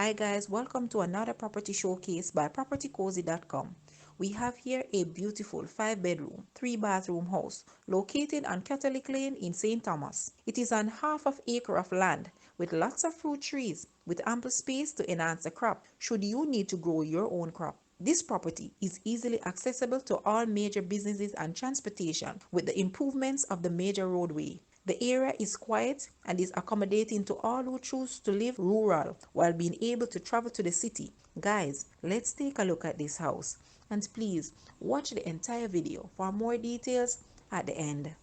Hi guys, welcome to another property showcase by propertycozy.com. We have here a beautiful 5-bedroom, 3-bathroom house located on Catholic Lane in St. Thomas. It is on half of acre of land with lots of fruit trees with ample space to enhance the crop should you need to grow your own crop. This property is easily accessible to all major businesses and transportation with the improvements of the major roadway. The area is quiet and is accommodating to all who choose to live rural while being able to travel to the city. Guys, let's take a look at this house. And please watch the entire video for more details at the end.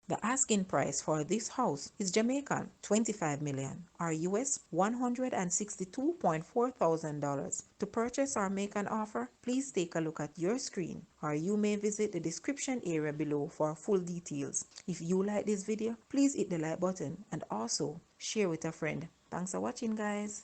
The asking price for this house is Jamaican 25 million or US $162.4 thousand. To purchase or make an offer, please take a look at your screen or you may visit the description area below for full details. If you like this video, please hit the like button and also share with a friend. Thanks for watching guys.